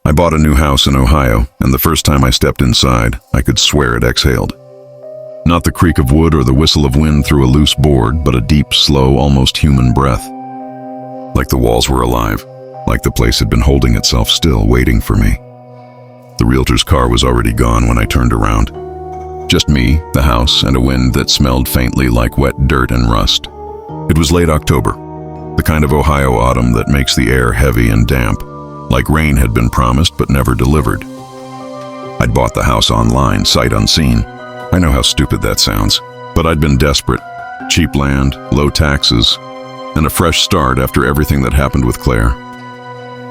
I bought a new house in Ohio, and the first time I stepped inside, I could swear it exhaled. Not the creak of wood or the whistle of wind through a loose board, but a deep, slow, almost human breath. Like the walls were alive, like the place had been holding itself still, waiting for me. The realtor's car was already gone when I turned around. Just me, the house, and a wind that smelled faintly like wet dirt and rust. It was late October, the kind of Ohio autumn that makes the air heavy and damp, like rain had been promised but never delivered. I'd bought the house online, sight unseen. I know how stupid that sounds, but I'd been desperate. Cheap land, low taxes, and a fresh start after everything that happened with Claire.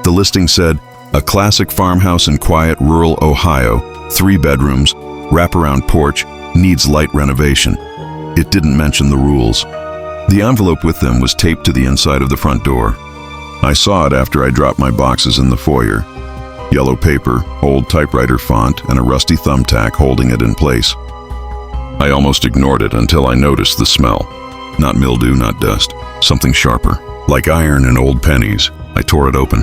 The listing said, a classic farmhouse in quiet rural Ohio, 3 bedrooms, wraparound porch, needs light renovation. It didn't mention the rules. The envelope with them was taped to the inside of the front door. I saw it after I dropped my boxes in the foyer. Yellow paper, old typewriter font, and a rusty thumbtack holding it in place. I almost ignored it until I noticed the smell. Not mildew, not dust. Something sharper, like iron and old pennies. I tore it open.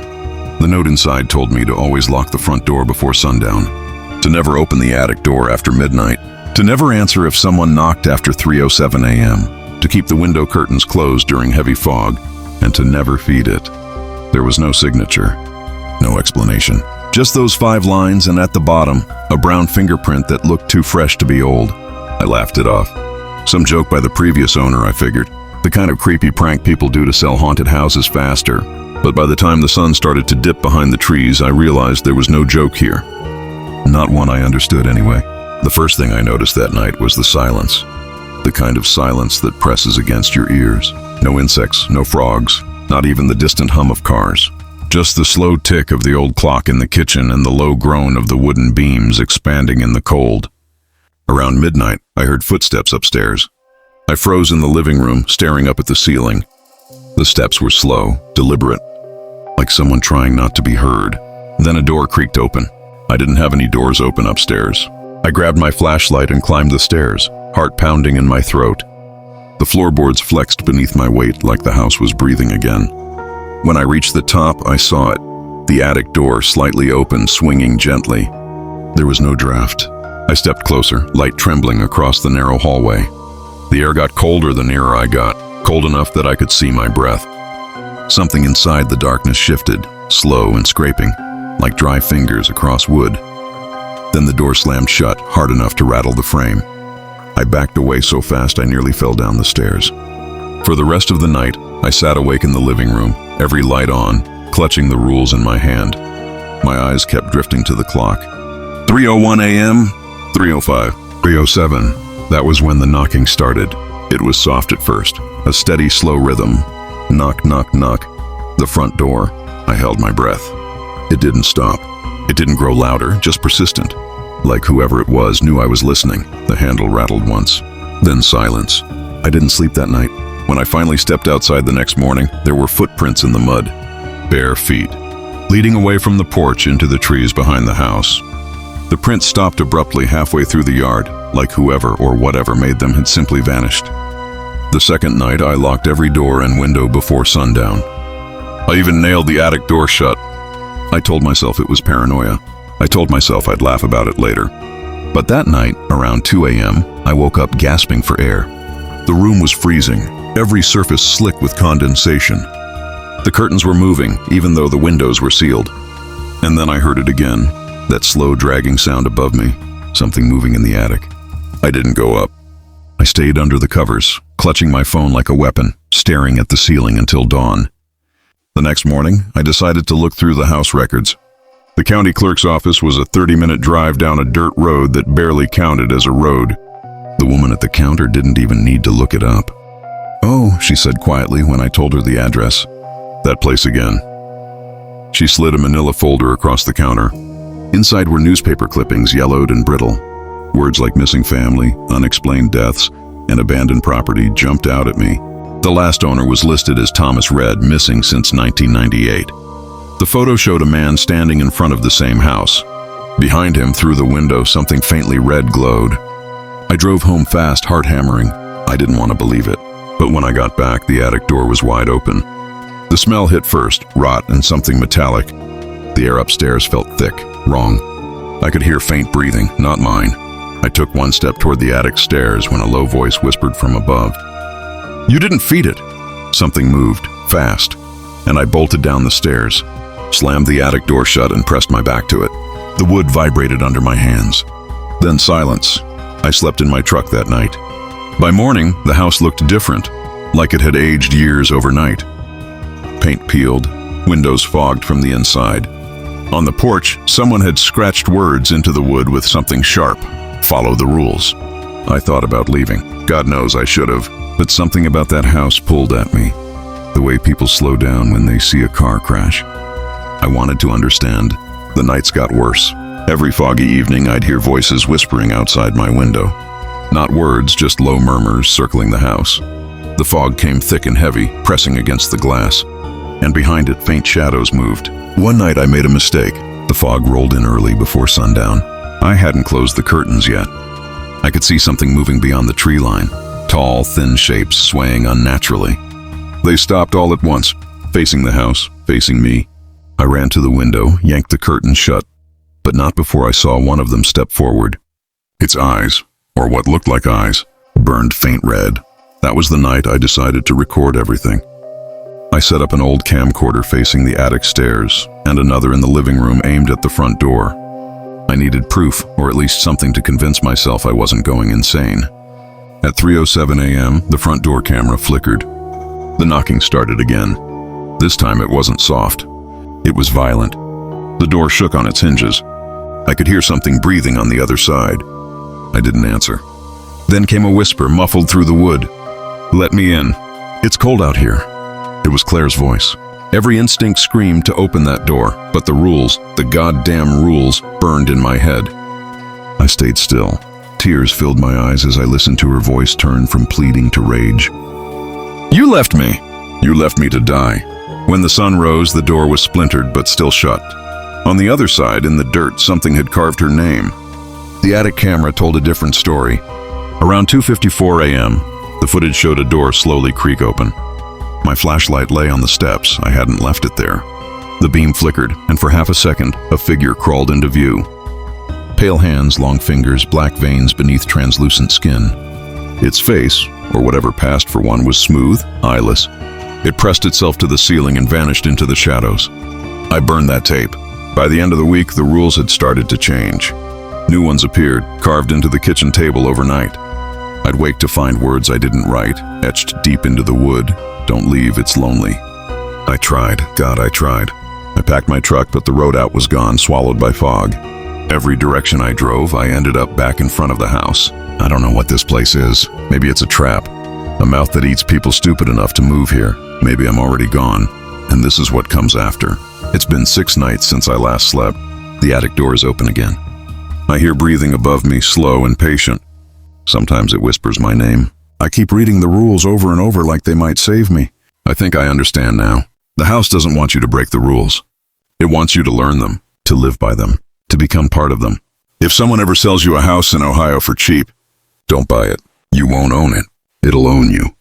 The note inside told me to always lock the front door before sundown, to never open the attic door after midnight, to never answer if someone knocked after 3:07 a.m., to keep the window curtains closed during heavy fog, and to never feed it. There was no signature, no explanation. Just those 5 lines, and at the bottom, a brown fingerprint that looked too fresh to be old. I laughed it off. Some joke by the previous owner, I figured. The kind of creepy prank people do to sell haunted houses faster. But by the time the sun started to dip behind the trees, I realized there was no joke here. Not one I understood anyway. The first thing I noticed that night was the silence. The kind of silence that presses against your ears. No insects, no frogs, not even the distant hum of cars. Just the slow tick of the old clock in the kitchen and the low groan of the wooden beams expanding in the cold. Around midnight, I heard footsteps upstairs. I froze in the living room, staring up at the ceiling. The steps were slow, deliberate, like someone trying not to be heard. Then a door creaked open. I didn't have any doors open upstairs. I grabbed my flashlight and climbed the stairs, heart pounding in my throat. The floorboards flexed beneath my weight like the house was breathing again. When I reached the top, I saw it. The attic door slightly open, swinging gently. There was no draft. I stepped closer, light trembling across the narrow hallway. The air got colder the nearer I got, cold enough that I could see my breath. Something inside the darkness shifted, slow and scraping, like dry fingers across wood. Then the door slammed shut, hard enough to rattle the frame. I backed away so fast I nearly fell down the stairs. For the rest of the night, I sat awake in the living room, every light on, clutching the rules in my hand. My eyes kept drifting to the clock. 3:01 a.m., 3:05, 3:07. That was when the knocking started. It was soft at first, a steady, slow rhythm. Knock, knock, knock. The front door. I held my breath. It didn't stop. It didn't grow louder, just persistent. Like whoever it was knew I was listening. The handle rattled once. Then silence. I didn't sleep that night. When I finally stepped outside the next morning, there were footprints in the mud. Bare feet, leading away from the porch into the trees behind the house. The prints stopped abruptly halfway through the yard, like whoever or whatever made them had simply vanished. The second night, I locked every door and window before sundown. I even nailed the attic door shut. I told myself it was paranoia. I told myself I'd laugh about it later. But that night, around 2 a.m., I woke up gasping for air. The room was freezing, every surface slick with condensation. The curtains were moving, even though the windows were sealed. And then I heard it again. That slow dragging sound above me, something moving in the attic. I didn't go up. I stayed under the covers, clutching my phone like a weapon, staring at the ceiling until dawn. The next morning, I decided to look through the house records. The county clerk's office was a 30-minute drive down a dirt road that barely counted as a road. The woman at the counter didn't even need to look it up. "Oh," she said quietly when I told her the address. "That place again." She slid a manila folder across the counter. Inside were newspaper clippings, yellowed and brittle. Words like missing family, unexplained deaths, and abandoned property jumped out at me. The last owner was listed as Thomas Red, missing since 1998. The photo showed a man standing in front of the same house. Behind him, through the window, something faintly red glowed. I drove home fast, heart hammering. I didn't want to believe it. But when I got back, the attic door was wide open. The smell hit first, rot and something metallic. The air upstairs felt thick, wrong. I could hear faint breathing, not mine. I took one step toward the attic stairs when a low voice whispered from above. "You didn't feed it." Something moved, fast, and I bolted down the stairs, slammed the attic door shut and pressed my back to it. The wood vibrated under my hands. Then silence. I slept in my truck that night. By morning, the house looked different, like it had aged years overnight. Paint peeled, windows fogged from the inside. On the porch, someone had scratched words into the wood with something sharp. "Follow the rules." I thought about leaving. God knows I should have, but something about that house pulled at me. The way people slow down when they see a car crash. I wanted to understand. The nights got worse. Every foggy evening, I'd hear voices whispering outside my window. Not words, just low murmurs circling the house. The fog came thick and heavy, pressing against the glass, and behind it, faint shadows moved. One night, I made a mistake. The fog rolled in early before sundown. I hadn't closed the curtains yet. I could see something moving beyond the tree line. Tall, thin shapes swaying unnaturally. They stopped all at once, facing the house, facing me. I ran to the window, yanked the curtain shut, but not before I saw one of them step forward. Its eyes, or what looked like eyes, burned faint red. That was the night I decided to record everything. I set up an old camcorder facing the attic stairs and another in the living room aimed at the front door. I needed proof, or at least something to convince myself I wasn't going insane. At 3:07 a.m., the front door camera flickered. The knocking started again. This time it wasn't soft. It was violent. The door shook on its hinges. I could hear something breathing on the other side. I didn't answer. Then came a whisper muffled through the wood. "Let me in. It's cold out here." It was Claire's voice. Every instinct screamed to open that door, but the rules, the goddamn rules, burned in my head. I stayed still. Tears filled my eyes as I listened to her voice turn from pleading to rage. "You left me. You left me to die." When the sun rose, the door was splintered but still shut. On the other side, in the dirt, something had carved her name. The attic camera told a different story. Around 2:54 a.m., the footage showed a door slowly creak open. My flashlight lay on the steps. I hadn't left it there. The beam flickered, and for half a second, a figure crawled into view. Pale hands, long fingers, black veins beneath translucent skin. Its face, or whatever passed for one, was smooth, eyeless. It pressed itself to the ceiling and vanished into the shadows. I burned that tape. By the end of the week, the rules had started to change. New ones appeared, carved into the kitchen table overnight. I'd wake to find words I didn't write, etched deep into the wood. "Don't leave, it's lonely." I tried. God, I tried. I packed my truck, but the road out was gone, swallowed by fog. Every direction I drove, I ended up back in front of the house. I don't know what this place is. Maybe it's a trap. A mouth that eats people stupid enough to move here. Maybe I'm already gone, and this is what comes after. It's been 6 nights since I last slept. The attic door is open again. I hear breathing above me, slow and patient. Sometimes it whispers my name. I keep reading the rules over and over like they might save me. I think I understand now. The house doesn't want you to break the rules. It wants you to learn them, to live by them, to become part of them. If someone ever sells you a house in Ohio for cheap, don't buy it. You won't own it. It'll own you.